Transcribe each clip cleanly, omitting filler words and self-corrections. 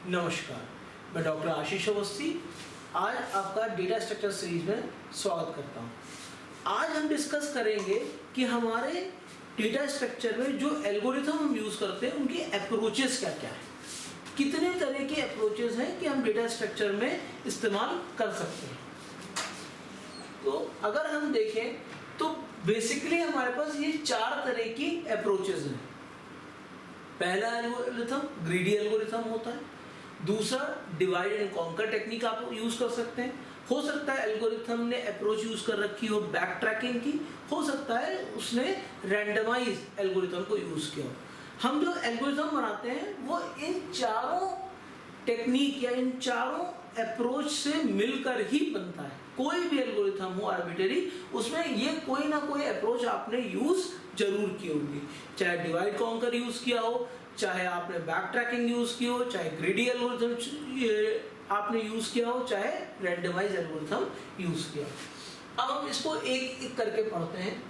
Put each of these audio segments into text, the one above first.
नमस्कार, मैं डॉक्टर आशीष अवस्थी आज आपका डेटा स्ट्रक्चर सीरीज में स्वागत करता हूं। आज हम डिस्कस करेंगे कि हमारे डेटा स्ट्रक्चर में जो एल्गोरिथम हम यूज़ करते हैं उनकी अप्रोचेस क्या क्या है, कितने तरह के अप्रोचेस हैं कि हम डेटा स्ट्रक्चर में इस्तेमाल कर सकते हैं। तो अगर हम देखें तो बेसिकली हमारे पास ये 4 तरह की अप्रोचेस हैं। पहला एल्गोरिथम ग्रीडी एल्गोरिथम होता है, दूसरा डिवाइड एंड कॉन्कर टेक्निक आप यूज कर सकते हैं। हो सकता है एल्गोरिथम ने अप्रोच यूज कर रखी हो बैक ट्रैकिंग की, हो सकता है उसने रैंडमाइज एल्गोरिथम को यूज किया हो। हम जो एल्गोरिथम बनाते हैं वो इन चारों टेक्निक या इन चारों अप्रोच से मिलकर ही बनता है। कोई भी एल्गोरिथम हो आर्बिट्रेरी, उसमें ये कोई ना कोई अप्रोच आपने यूज जरूर की होगी, चाहे डिवाइड कॉन्कर यूज किया हो, चाहे आपने बैक ट्रैकिंग यूज की हो, चाहे ग्रीडी एल्गोरिथम आपने यूज किया हो, चाहे रैंडमाइज एल्गोरिथम यूज किया हो। अब हम इसको एक एक करके पढ़ते हैं।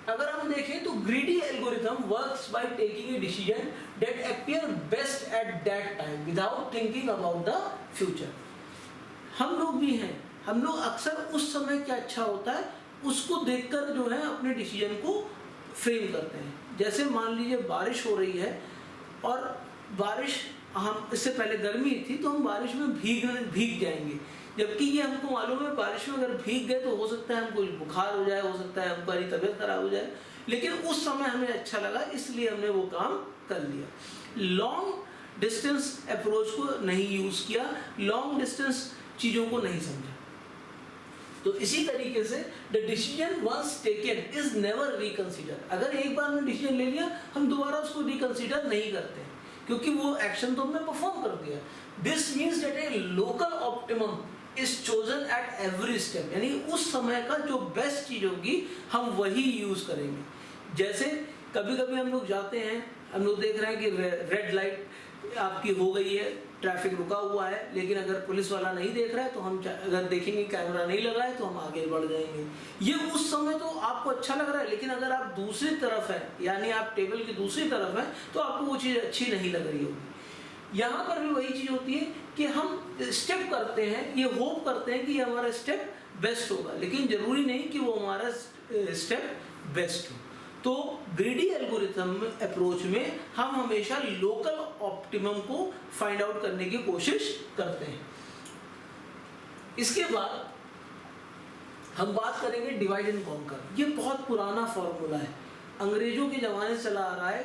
अगर हम देखें तो greedy algorithm works by taking a decision that appear best at that time without thinking about the future. हम लोग भी हैं, हम लोग अक्सर उस समय क्या अच्छा होता है उसको देखकर जो है अपने डिसीजन को फ्रेम करते हैं। जैसे मान लीजिए बारिश हो रही है और बारिश, हम इससे पहले गर्मी थी तो हम बारिश में भीग जाएंगे, जबकि ये हमको मालूम है बारिश में अगर भीग गए तो हो सकता है हमको बुखार हो जाए, हो सकता है हमारी तबीयत खराब हो जाए, लेकिन उस समय हमें अच्छा लगा इसलिए हमने वो काम कर लिया। लॉन्ग डिस्टेंस अप्रोच को नहीं यूज किया, लॉन्ग डिस्टेंस चीज़ों को नहीं समझा। तो इसी तरीके से the decision once taken is never reconsider. अगर एक बार हमने डिसीजन ले लिया हम दोबारा उसको रिकंसीडर नहीं करते हैं, क्योंकि वो एक्शन तो हमने परफॉर्म कर दिया। This means that A local optimum is chosen at every step, यानी उस समय का जो बेस्ट चीज होगी हम वही यूज करेंगे। जैसे कभी कभी हम लोग जाते हैं, हम लोग देख रहे हैं कि रेड लाइट आपकी हो गई है, ट्रैफिक रुका हुआ है, लेकिन अगर पुलिस वाला नहीं देख रहा है तो हम अगर देखेंगे कैमरा नहीं लगा है तो हम आगे बढ़ जाएंगे। ये उस समय तो आपको अच्छा लग रहा है, लेकिन अगर आप दूसरी तरफ है यानी आप टेबल की दूसरी तरफ है तो आपको वो चीज़ अच्छी नहीं लग रही होगी। यहाँ पर भी वही चीज़ होती है कि हम स्टेप करते हैं, ये होप करते हैं कि ये हमारा स्टेप बेस्ट होगा, लेकिन जरूरी नहीं कि वो हमारा स्टेप बेस्ट हो। तो ग्रीडी एल्गोरिथम अप्रोच में हम हमेशा लोकल ऑप्टिमम को फाइंड आउट करने की कोशिश करते हैं। इसके बाद हम बात करेंगे डिवाइड एंड कॉन्कर। ये बहुत पुराना फॉर्मूला है, अंग्रेजों के ज़माने से चला आ रहा है,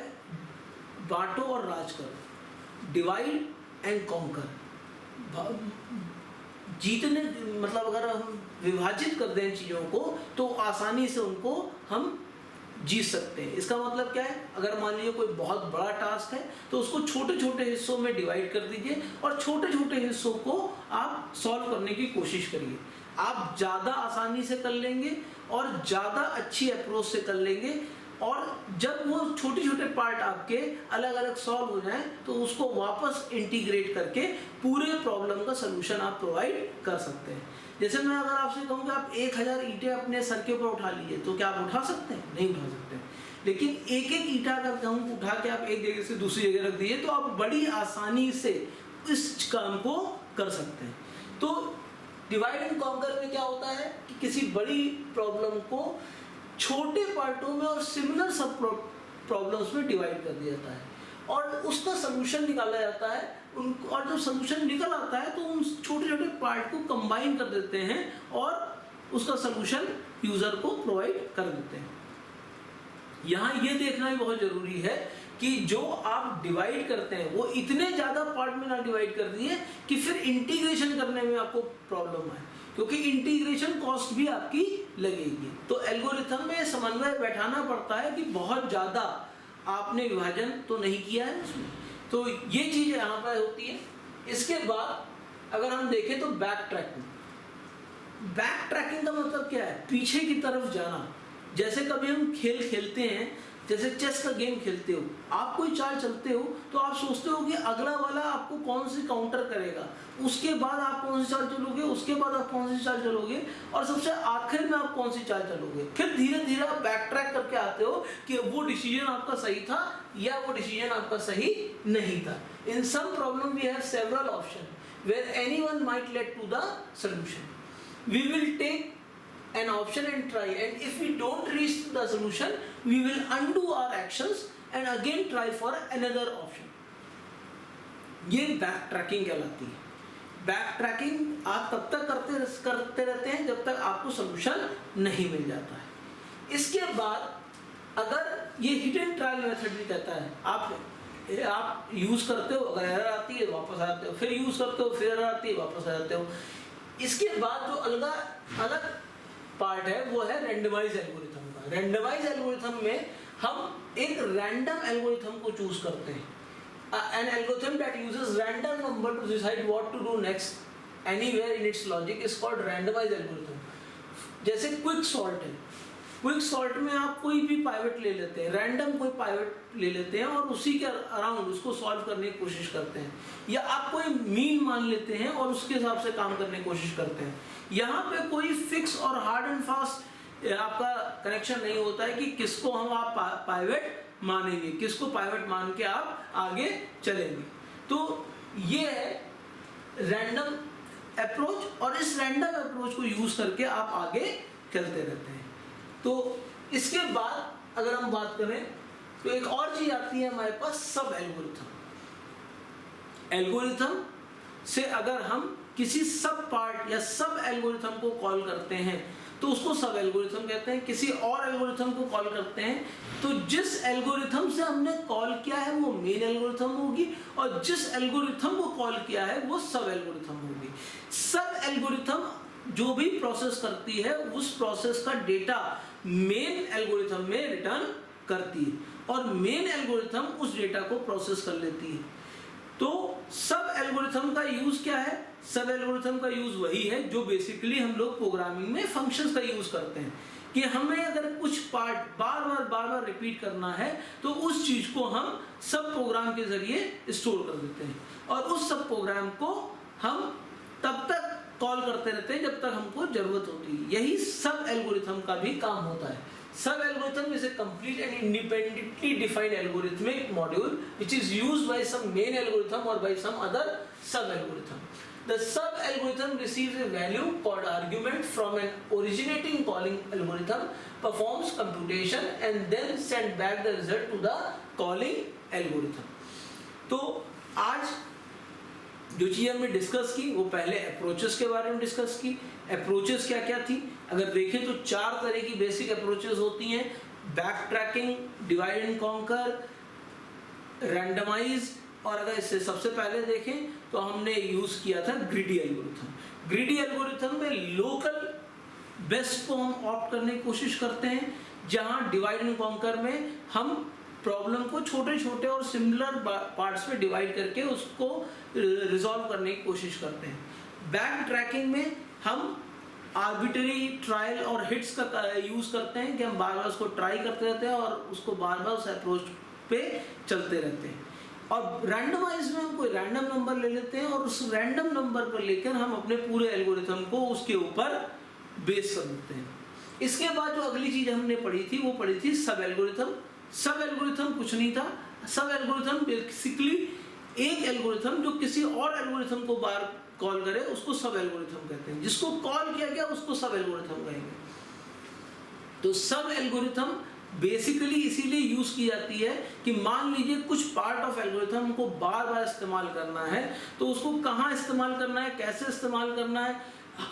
बांटो और राज करो, डिवाइड एंड कॉन्कर। जीतने मतलब अगर हम विभाजित कर दें चीज़ों को तो आसानी से उनको हम जीत सकते हैं। इसका मतलब क्या है, अगर मान लीजिए कोई बहुत बड़ा टास्क है तो उसको छोटे छोटे हिस्सों में डिवाइड कर दीजिए और छोटे छोटे हिस्सों को आप सॉल्व करने की कोशिश करिए। आप ज़्यादा आसानी से कर लेंगे और ज़्यादा अच्छी अप्रोच से कर लेंगे, और जब वो छोटे छोटे पार्ट आपके अलग अलग सॉल्व हो जाएं तो उसको वापस इंटीग्रेट करके पूरे प्रॉब्लम का सलूशन आप प्रोवाइड कर सकते हैं। जैसे मैं अगर आपसे कहूँ कि आप 1000 ईंटें अपने सर के ऊपर उठा लीजिए तो क्या आप उठा सकते हैं? नहीं उठा सकते। लेकिन एक एक ईंटा अगर कहूँ उठा के आप एक जगह से दूसरी जगह रख दीजिए तो आप बड़ी आसानी से इस काम को कर सकते हैं। तो डिवाइड एंड कॉन्कर में क्या होता है कि किसी बड़ी प्रॉब्लम को छोटे पार्टों में और सिमिलर सब प्रॉब्लम्स में डिवाइड कर दिया जाता है और उसका सलूशन निकाला जाता है। और जब सलूशन निकल आता है तो उन छोटे छोटे पार्ट को कंबाइन कर देते हैं और उसका सलूशन यूजर को प्रोवाइड कर देते हैं। यहाँ ये देखना भी बहुत जरूरी है कि जो आप डिवाइड करते हैं वो इतने ज़्यादा पार्ट में ना डिवाइड कर दिए कि फिर इंटीग्रेशन करने में आपको प्रॉब्लम आए, क्योंकि इंटीग्रेशन कॉस्ट भी आपकी लगेगी। तो एल्गोरिथम में समन्वय बैठाना पड़ता है कि बहुत ज़्यादा आपने विभाजन तो नहीं किया है उसमें। तो ये चीज़ यहाँ पर होती है। इसके बाद अगर हम देखें तो बैक ट्रैकिंग। बैक ट्रैकिंग का मतलब क्या है? पीछे की तरफ जाना। जैसे कभी हम खेल खेलते हैं जैसे चेस का गेम खेलते हो, आप कोई चाल चलते हो तो आप सोचते हो कि अगला वाला आपको कौन सी काउंटर करेगा, उसके बाद आप कौन सी चाल चलोगे, उसके बाद आप कौन सी चाल चलोगे और सबसे आखिर में आप कौन सी चाल चलोगे। फिर धीरे धीरे आप बैक ट्रैक करके आते हो कि वो डिसीजन आपका सही था या वो डिसीजन आपका सही नहीं था। In some problem we have several option where anyone might lead to the solution. We will take an option and try, and if we don't reach the solution we will undo our actions and again try for another option. ये back tracking कहलाती है। Back tracking आप तब तक करते रहते हैं जब तक आपको सोल्यूशन नहीं मिल जाता है। इसके बाद अगर ये हिट एंड ट्रायल मेथड भी कहता है, आप यूज करते हो, अगर एरर आती है वापस आ जाते हो, फिर यूज करते हो, फिर एरर आती है वापस आ जाते हो। इसके बाद जो अलग पार्ट है वो है रैंडमाइज एल्गोरिथम का। रैंडमाइज एल्गोरिथम में हम एक रैंडम एल्गोरिथम को चूज करते हैं। An algorithm that uses random number to decide what to do next anywhere in its logic is called randomize algorithm. जैसे क्विक सॉल्ट है, क्विक सॉल्ट में आप कोई भी पाइवट ले लेते हैं, रैंडम कोई पाइवट ले लेते हैं और उसी के अराउंड उसको सॉल्व करने की कोशिश करते हैं, या आप कोई मीन मान लेते हैं और उसके हिसाब से काम करने की कोशिश करते हैं। यहाँ पे कोई फिक्स और हार्ड एंड फास्ट आपका कनेक्शन नहीं होता है कि किसको हम आप पाइवट मानेंगे, किसको पाइवट मान के आप आगे चलेंगे। तो ये है रैंडम अप्रोच, और इस रैंडम अप्रोच को यूज करके आप आगे चलते रहते हैं। तो इसके बाद अगर हम बात करें तो एक और चीज आती है हमारे पास, सब एल्गोरिथम। एल्गोरिथम से अगर हम किसी सब पार्ट या सब एल्गोरिथम को कॉल करते हैं तो उसको सब एल्गोरिथम कहते हैं। किसी और एल्गोरिथम को कॉल करते हैं तो जिस एल्गोरिथम से हमने कॉल किया है वो मेन एल्गोरिथम होगी, और जिस एल्गोरिथम को कॉल किया है वो सब एल्गोरिथम होगी। सब एल्गोरिथम जो भी प्रोसेस करती है उस प्रोसेस का डेटा मेन एल्गोरिथम में रिटर्न करती है, और मेन एल्गोरिथम उस डेटा को प्रोसेस कर लेती है। तो सब एल्गोरिथम का यूज क्या है? सब एल्गोरिथम का यूज वही है जो बेसिकली हम लोग प्रोग्रामिंग में फंक्शंस का यूज करते हैं, कि हमें अगर कुछ पार्ट बार बार रिपीट करना है तो उस चीज को हम सब प्रोग्राम के जरिए स्टोर कर देते हैं, और उस सब प्रोग्राम को हम तब तक कॉल करते रहते हैं जब तक हमको जरूरत होती है। यही सब एल्गोरिथम का भी काम होता है। Sub algorithm is a complete and independently defined algorithmic module which is used by some main algorithm or by some other sub algorithm. The sub algorithm receives a value called argument from an originating calling algorithm, performs computation and then send back the result to the calling algorithm. तो आज जो चीज़ हमने discuss की वो पहले approaches के बारे में डिस्कस की। अप्रोचेस क्या क्या थी? अगर देखें तो 4 तरह की बेसिक अप्रोचेस होती हैं: back tracking, divide and conquer, randomise, और अगर इससे सबसे पहले देखें तो हमने यूज किया था ग्रीडी एल्गोरिथम। ग्रीडी एल्गोरिथम में लोकल बेस्ट को हम ऑप्ट करने की कोशिश करते हैं, जहां डिवाइड एंड कॉन्कर में हम प्रॉब्लम को छोटे छोटे और सिमिलर पार्ट्स में डिवाइड करके उसको रिजॉल्व करने की कोशिश करते हैं। बैक ट्रैकिंग में हम आर्बिट्ररी ट्रायल और हिट्स का यूज करते हैं कि हम बार बार उसको ट्राई करते रहते हैं और उसको बार बार उस अप्रोच पे चलते रहते हैं। और रैंडमाइज में हम कोई रैंडम नंबर ले लेते हैं और उस रैंडम नंबर पर लेकर हम अपने पूरे एल्गोरिथम को उसके ऊपर बेस कर देते हैं। इसके बाद जो अगली चीज हमने पढ़ी थी वो पढ़ी थी सब एल्गोरिथम। सब एल्गोरिथम कुछ नहीं था, सब एल्गोरिथम बेसिकली एक एल्गोरिथम जो किसी और एल्गोरिथम को बार कॉल करे उसको सब एल्गोरिथम कहते हैं, जिसको कॉल किया गया उसको सब एल्गोरिथम कहेंगे। तो सब एल्गोरिथम बेसिकली इसीलिए यूज की जाती है कि मान लीजिए कुछ पार्ट ऑफ एल्गोरिथम को बार बार इस्तेमाल करना है तो उसको कहाँ इस्तेमाल करना है, कैसे इस्तेमाल करना है,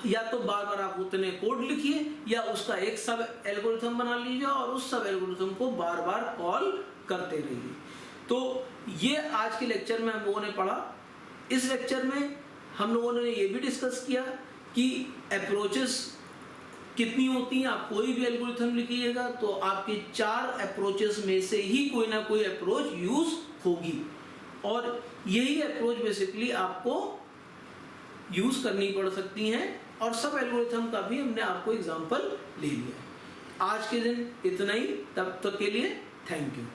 या तो बार बार आप उतने कोड लिखिए या उसका एक सब एल्गोरिथम बना लीजिए और उस सब एल्गोरिथम को बार बार कॉल करते रहिए। तो ये आज के लेक्चर में हम लोगों ने पढ़ा। इस लेक्चर में हम लोगों ने ये भी डिस्कस किया कि अप्रोचेस कितनी होती हैं। आप कोई भी एल्गोरिथम लिखिएगा तो आपके 4 अप्रोचेस में से ही कोई ना कोई अप्रोच यूज होगी, और यही अप्रोच बेसिकली आपको यूज करनी पड़ सकती हैं। और सब एल्गोरिथम का भी हमने आपको एग्जांपल ले लिया है। आज के दिन इतना ही, तब तक के लिए थैंक यू।